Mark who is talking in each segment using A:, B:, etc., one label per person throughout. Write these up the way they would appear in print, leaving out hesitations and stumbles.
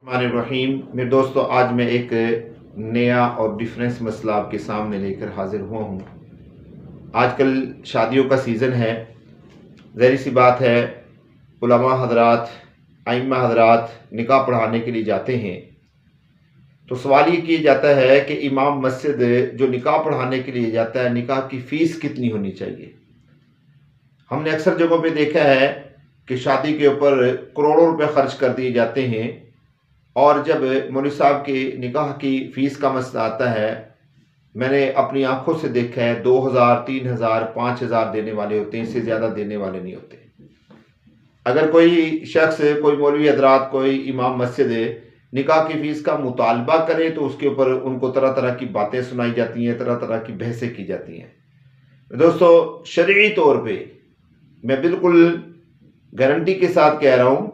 A: रहीम मेरे दोस्तों, आज मैं एक नया और डिफरेंस मसला आपके सामने लेकर हाजिर हुआ हूँ। आजकल शादियों का सीज़न है। ज़ाहिर सी बात है, उलमा हज़रात, आइम्मा हज़रात निकाह पढ़ाने के लिए जाते हैं। तो सवाल ये किया जाता है कि इमाम मस्जिद जो निकाह पढ़ाने के लिए जाता है, निकाह की फ़ीस कितनी होनी चाहिए। हमने अक्सर जगहों पे देखा है कि शादी के ऊपर करोड़ों रुपए खर्च कर दिए जाते हैं, और जब मौलवी साहब के निकाह की फ़ीस का मसला आता है, मैंने अपनी आंखों से देखा है 2000, 3000, 5000 देने वाले होते हैं, इससे ज़्यादा देने वाले नहीं होते। अगर कोई शख्स, कोई मौलवी हजरात, कोई इमाम मस्जिद निकाह की फ़ीस का मुतालबा करे तो उसके ऊपर उनको तरह तरह की बातें सुनाई जाती हैं, तरह तरह की बहसें की जाती हैं। दोस्तों, शरई तौर पे मैं बिल्कुल गारंटी के साथ कह रहा हूँ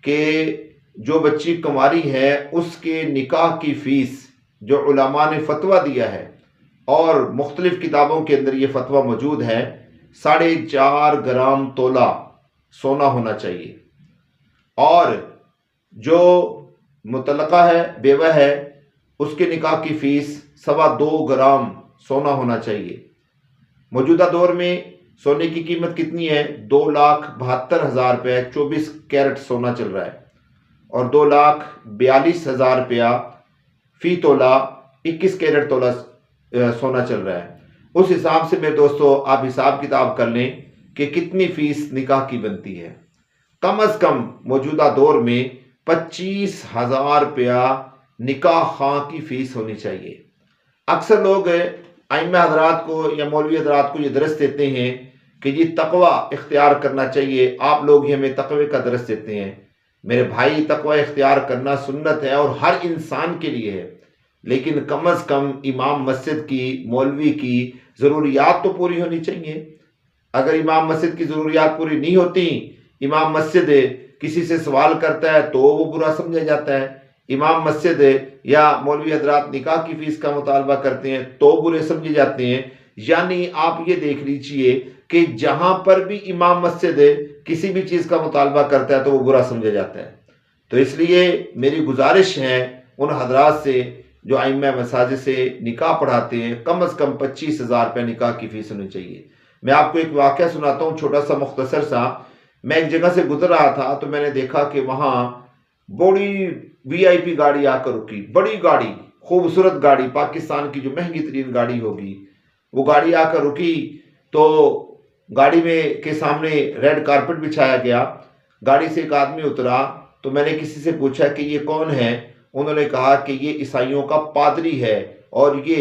A: कि जो बच्ची कुंवारी है उसके निकाह की फ़ीस जो उलमा ने फतवा दिया है, और मुख्तलिफ़ किताबों के अंदर ये फतवा मौजूद है, 4.5 ग्राम तोला सोना होना चाहिए। और जो मुतल्लका है, बेवा है, उसके निकाह की फ़ीस 2.25 ग्राम सोना होना चाहिए। मौजूदा दौर में सोने की कीमत कितनी है? 2,72,000 रुपये 24 कैरेट सोना चल रहा है, और 2,42,000 रुपया फ़ी तोला 21 कैरेट तोला सोना चल रहा है। उस हिसाब से मेरे दोस्तों, आप हिसाब किताब कर लें कि कितनी फ़ीस निकाह की बनती है। कम अज़ कम मौजूदा दौर में 25,000 रुपया निकाह खां की फ़ीस होनी चाहिए। अक्सर लोग आइम्मा हज़रात को या मौलवी हज़रात को ये दरस देते हैं कि ये तकवा इख्तियार करना चाहिए, आप लोग ही हमें तकवे का दरस देते हैं। मेरे भाई, तकवा इख्तियार करना सुन्नत है और हर इंसान के लिए है, लेकिन कम अज़ कम इमाम मस्जिद की, मौलवी की ज़रूरियात तो पूरी होनी चाहिए। अगर इमाम मस्जिद की ज़रूरियात पूरी नहीं होती, इमाम मस्जिद किसी से सवाल करता है तो वो बुरा समझा जाता है, इमाम मस्जिद या मौलवी हजरात निकाह की फ़ीस का मुतालबा करते हैं तो बुरे समझे जाते हैं। यानी आप ये देख लीजिए कि जहां पर भी इमाम मस्जिद किसी भी चीज़ का मुतालबा करता है तो वो बुरा समझा जाता है। तो इसलिए मेरी गुजारिश है उन हजरात से जो आइम्मा मसाजिद से निकाह पढ़ाते हैं, कम अज़ कम 25,000 रुपये निकाह की फ़ीस होनी चाहिए। मैं आपको एक वाक़या सुनाता हूँ, छोटा सा, मुख्तसर सा। मैं एक जगह से गुजर रहा था तो मैंने देखा कि वहाँ बड़ी VIP गाड़ी आकर रुकी, बड़ी गाड़ी, खूबसूरत गाड़ी, पाकिस्तान की जो महंगी तरीन गाड़ी होगी, वो गाड़ी आकर रुकी। तो गाड़ी में के सामने रेड कारपेट बिछाया गया, गाड़ी से एक आदमी उतरा। तो मैंने किसी से पूछा कि ये कौन है? उन्होंने कहा कि ये ईसाइयों का पादरी है और ये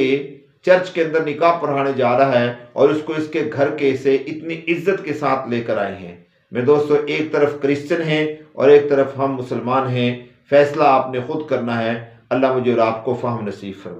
A: चर्च के अंदर निकाह पढ़ाने जा रहा है, और उसको इसके घर के से इतनी इज्जत के साथ लेकर आए हैं। मेरे दोस्तों, एक तरफ क्रिश्चियन हैं और एक तरफ हम मुसलमान हैं। फैसला आपने खुद करना है। अल्लाह मुझे और आपको फ़हम नसीब फरमाए।